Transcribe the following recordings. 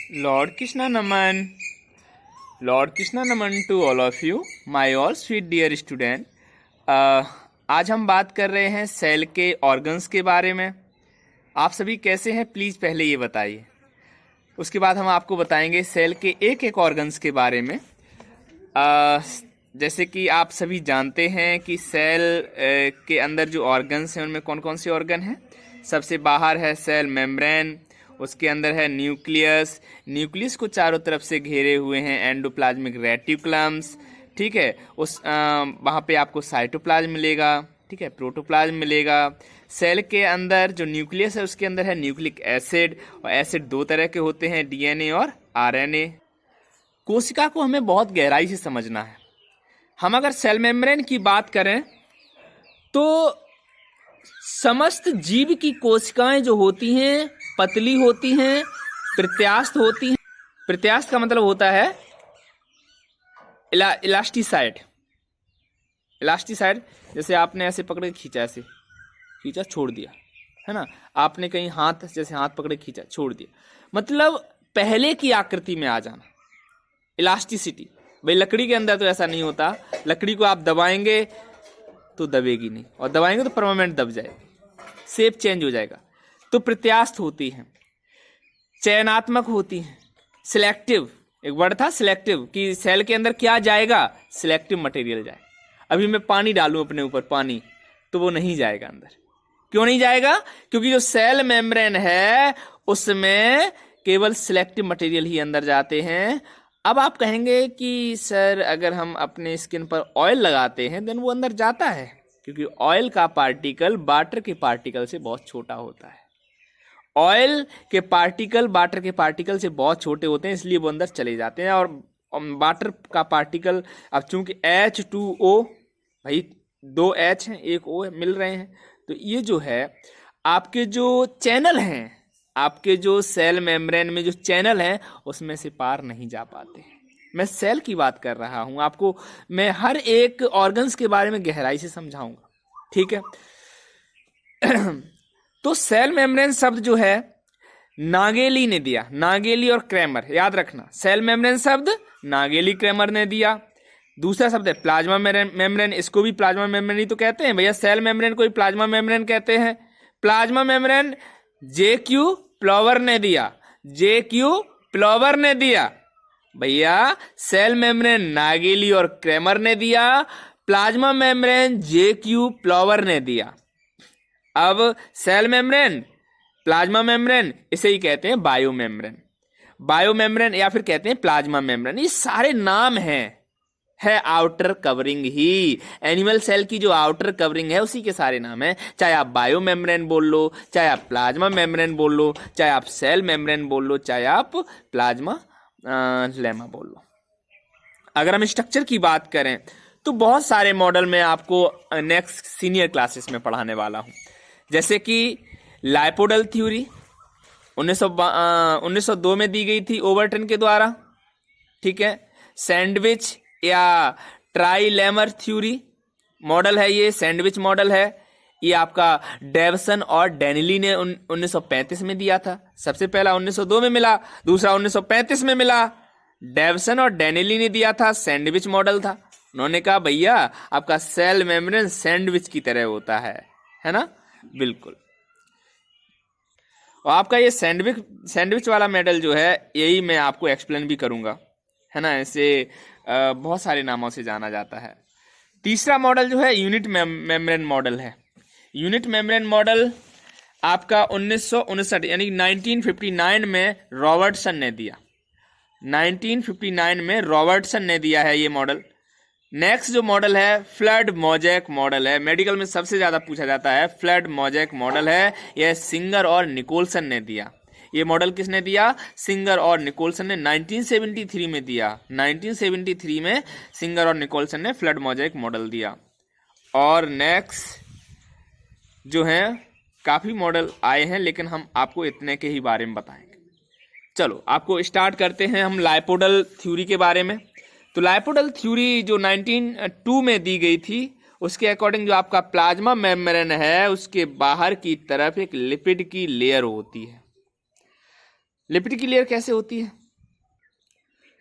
Lord Krishna Naman. Lord Krishna Naman to all of you, my all sweet dear student. आज हम बात कर रहे हैं सेल के ऑर्गन्स के बारे में। आप सभी कैसे हैं प्लीज़ पहले ये बताइए। उसके बाद हम आपको बताएंगे सेल के एक एक ऑर्गन्स के बारे में। जैसे कि आप सभी जानते हैं कि सेल के अंदर जो ऑर्गन्स हैं उनमें कौन कौन से ऑर्गन हैं। सबसे बाहर है सेल मेम्ब्रेन, उसके अंदर है न्यूक्लियस। न्यूक्लियस को चारों तरफ से घेरे हुए हैं एंडोप्लाज्मिक रेटिकुलम्स, ठीक है। वहाँ पे आपको साइटोप्लाज्म मिलेगा, ठीक है, प्रोटोप्लाज्म मिलेगा। सेल के अंदर जो न्यूक्लियस है उसके अंदर है न्यूक्लिक एसिड, और एसिड दो तरह के होते हैं, डीएनए और आरएनए। कोशिका को हमें बहुत गहराई से समझना है। हम अगर सेल मेम्ब्रेन की बात करें तो समस्त जीव की कोशिकाएं जो होती हैं पतली होती हैं, प्रत्यास्थ होती हैं। प्रत्यास्थ का मतलब होता है इलास्टिसाइड। इलास्टिसाइड जैसे आपने ऐसे पकड़े खींचा, ऐसे खींचा छोड़ दिया, है ना। आपने कहीं हाथ जैसे हाथ पकड़े खींचा छोड़ दिया, मतलब पहले की आकृति में आ जाना, इलास्टिसिटी। भाई लकड़ी के अंदर तो ऐसा नहीं होता। लकड़ी को आप दबाएंगे तो दबेगी नहीं, और दबाएंगे तो परमानेंट दब जाएगी, शेप चेंज हो जाएगा। तो प्रत्यास्थ होती हैं, चयनात्मक होती हैं, सिलेक्टिव। एक वर्ड था सिलेक्टिव, कि सेल के अंदर क्या जाएगा, सिलेक्टिव मटेरियल जाए। अभी मैं पानी डालूं अपने ऊपर पानी, तो वो नहीं जाएगा अंदर। क्यों नहीं जाएगा? क्योंकि जो सेल मेम्ब्रेन है उसमें केवल सिलेक्टिव मटेरियल ही अंदर जाते हैं। अब आप कहेंगे कि सर अगर हम अपने स्किन पर ऑयल लगाते हैं देन वो अंदर जाता है, क्योंकि ऑयल का पार्टिकल वाटर के पार्टिकल से बहुत छोटा होता है। ऑयल के पार्टिकल वाटर के पार्टिकल से बहुत छोटे होते हैं, इसलिए वो अंदर चले जाते हैं। और वाटर का पार्टिकल अब चूंकि H2O, भाई दो H हैं एक O मिल रहे हैं, तो ये जो है आपके जो चैनल हैं, आपके जो सेल मेम्ब्रेन में जो चैनल हैं उसमें से पार नहीं जा पाते। मैं सेल की बात कर रहा हूं, आपको मैं हर एक ऑर्गन्स के बारे में गहराई से समझाऊंगा, ठीक है। तो सेल मेम्ब्रेन शब्द जो है नागेली ने दिया, नागेली और क्रेमर, याद रखना। सेल मेम्ब्रेन शब्द नागेली क्रेमर ने दिया। दूसरा शब्द है प्लाज्मा मेम्ब्रेन, इसको भी प्लाज्मा मेम्ब्रेन ही तो कहते हैं भैया। सेल मेम्ब्रेन को भी प्लाज्मा मेम्ब्रेन कहते हैं। प्लाज्मा मेम्ब्रेन JQ प्लॉवर ने दिया, JQ प्लॉवर ने दिया भैया। सेल मेम्ब्रेन नागेली और क्रेमर ने दिया, प्लाज्मा मेम्ब्रेन JQ प्लॉवर ने दिया। अब सेल मेम्ब्रेन, प्लाज्मा मेम्ब्रेन, इसे ही कहते हैं बायो मेम्ब्रेन। बायो मेम्ब्रेन या फिर कहते हैं प्लाज्मा मेम्ब्रेन, ये सारे नाम हैं, है आउटर कवरिंग ही। एनिमल सेल की जो आउटर कवरिंग है उसी के सारे नाम है। चाहे आप बायो मेम्ब्रेन बोल लो, चाहे आप प्लाज्मा मेम्ब्रेन बोल लो, चाहे आप सेल मेम्ब्रेन बोल लो, चाहे आप प्लाज्मा लेमा बोल लो। अगर हम स्ट्रक्चर की बात करें तो बहुत सारे मॉडल में आपको नेक्स्ट सीनियर क्लासेस में पढ़ाने वाला हूं। जैसे कि लाइपोडल थ्योरी 1902 में दी गई थी ओवरटन के द्वारा, ठीक है। सैंडविच या ट्राइलेमर थ्योरी मॉडल है, ये सैंडविच मॉडल है। ये आपका डेवसन और डेनिली ने 1935 में दिया था। सबसे पहला 1902 में मिला, दूसरा 1935 में मिला। डेवसन और डेनिली ने दिया था, सैंडविच मॉडल था। उन्होंने कहा भैया आपका सेल मेम्ब्रेन सैंडविच की तरह होता है ना, बिल्कुल। और आपका ये सैंडविच वाला मॉडल जो है यही मैं आपको एक्सप्लेन भी करूंगा, है ना। इसे बहुत सारे नामों से जाना जाता है। तीसरा मॉडल जो है यूनिट मेम्ब्रेन मॉडल है। यूनिट मेम्ब्रेन मॉडल आपका 1959 यानी 1959 में रॉबर्टसन ने दिया। 1959 में रॉबर्टसन ने दिया है ये मॉडल। नेक्स्ट जो मॉडल है फ्लड मोजैक मॉडल है। मेडिकल में सबसे ज्यादा पूछा जाता है, फ्लड मोजैक मॉडल है। यह सिंगर और निकोलसन ने दिया। ये मॉडल किसने दिया? सिंगर और निकोलसन ने 1973 में दिया। 1973 में सिंगर और निकोलसन ने फ्लड मोजैक मॉडल दिया। और नेक्स्ट जो है काफी मॉडल आए हैं, लेकिन हम आपको इतने के ही बारे में बताएंगे। चलो आपको स्टार्ट करते हैं हम लाइपोडल थ्योरी के बारे में। तो लाइपोडल थ्योरी जो 1902 में दी गई थी उसके अकॉर्डिंग जो आपका प्लाज्मा मेम्ब्रेन है उसके बाहर की तरफ एक लिपिड की लेयर होती है। लिपिड की लेयर कैसे होती है?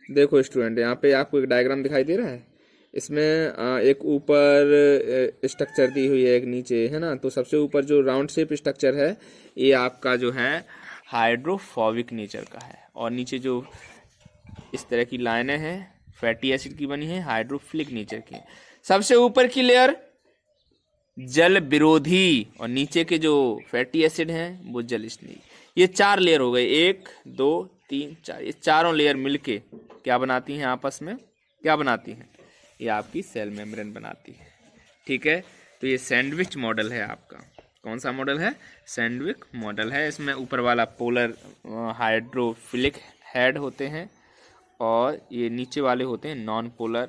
देखो स्टूडेंट, यहाँ पे आपको एक डायग्राम दिखाई दे रहा है, इसमें एक ऊपर स्ट्रक्चर दी हुई है, एक नीचे, है ना। तो सबसे ऊपर जो राउंड शेप स्ट्रक्चर है ये आपका जो है हाइड्रोफोबिक नेचर का है, और नीचे जो इस तरह की लाइनें हैं फैटी एसिड की बनी है, हाइड्रोफिलिक नेचर की। सबसे ऊपर की लेयर जल विरोधी, और नीचे के जो फैटी एसिड हैं वो जल स्नेही। ये 4 लेयर हो गए, 1 2 3 4। ये चारों लेयर मिलके क्या बनाती हैं आपस में? क्या बनाती हैं? ये आपकी सेल मेम्ब्रेन बनाती है। ठीक है, तो ये सैंडविच मॉडल है आपका। कौन सा मॉडल है? सैंडविच मॉडल है। इसमें ऊपर वाला पोलर हाइड्रोफिलिक हेड होते हैं, और ये नीचे वाले होते हैं नॉन पोलर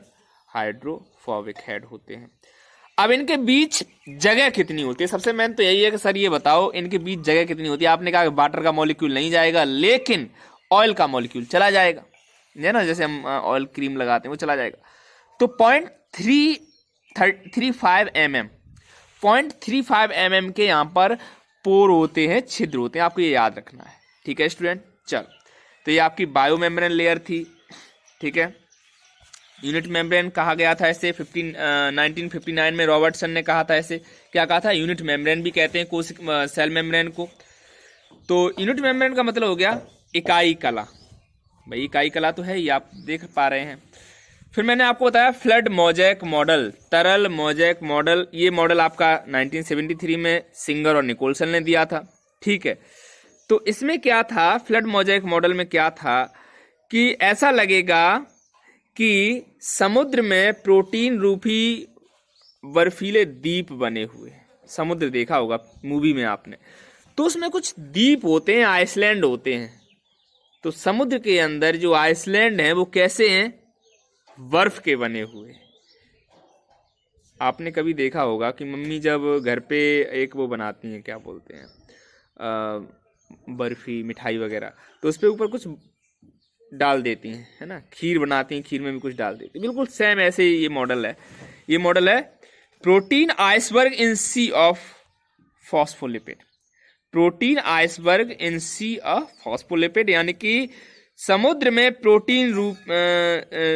हाइड्रोफोबिक हेड होते हैं। अब इनके बीच जगह कितनी होती है? सबसे मेन तो यही है कि सर ये बताओ इनके बीच जगह कितनी होती है। आपने कहा कि वाटर का मॉलिक्यूल नहीं जाएगा, लेकिन ऑयल का मॉलिक्यूल चला जाएगा, है ना। जैसे हम ऑयल क्रीम लगाते हैं वो चला जाएगा। तो 0.35 mm, 0.35 mm के यहाँ पर पोर होते हैं, छिद्र होते हैं। आपको ये याद रखना है। ठीक है स्टूडेंट, चल। तो ये आपकी बायो मेम्ब्रेन लेयर थी। ठीक है, यूनिट मेम्ब्रेन कहा गया था इसे 1959 में रॉबर्टसन ने कहा था इसे। क्या कहा था? यूनिट मेम्ब्रेन भी कहते हैं सेल मेम्ब्रेन को। तो यूनिट मेम्ब्रेन का मतलब हो गया इकाई कला। भाई इकाई कला तो है ही, आप देख पा रहे हैं। फिर मैंने आपको बताया फ्लड मोज़ेक मॉडल, तरल मोज़ेक मॉडल। ये मॉडल आपका 1973 में सिंगर और निकोलसन ने दिया था। ठीक है, तो इसमें क्या था? फ्लड मोज़ेक मॉडल में क्या था कि ऐसा लगेगा कि समुद्र में प्रोटीन रूपी बर्फीले द्वीप बने हुए। समुद्र देखा होगा मूवी में आपने, तो उसमें कुछ द्वीप होते हैं, आइसलैंड होते हैं। तो समुद्र के अंदर जो आइसलैंड हैं वो कैसे हैं? बर्फ के बने हुए। आपने कभी देखा होगा कि मम्मी जब घर पे एक वो बनाती हैं, क्या बोलते हैं, बर्फी मिठाई वगैरह, तो उस पर ऊपर कुछ डाल देती हैं, है ना। खीर बनाती हैं, खीर में भी कुछ डाल देती हैं। बिल्कुल सेम ऐसे ही ये मॉडल है। ये मॉडल है protein iceberg in sea of phospholipid. Protein iceberg in sea of phospholipid, यानी कि समुद्र में प्रोटीन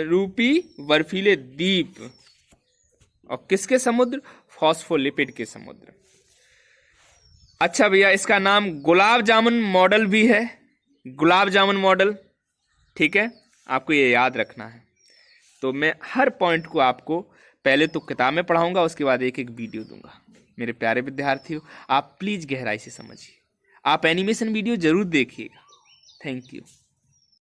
रूपी बर्फीले द्वीप। और किसके समुद्र? फॉस्फोलिपिड के समुद्र। अच्छा भैया, इसका नाम गुलाब जामुन मॉडल भी है, गुलाब जामुन मॉडल। ठीक है, आपको ये याद रखना है। तो मैं हर पॉइंट को आपको पहले तो किताब में पढ़ाऊंगा, उसके बाद एक एक वीडियो दूंगा। मेरे प्यारे विद्यार्थियों, आप प्लीज गहराई से समझिए। आप एनिमेशन वीडियो जरूर देखिएगा। Thank you.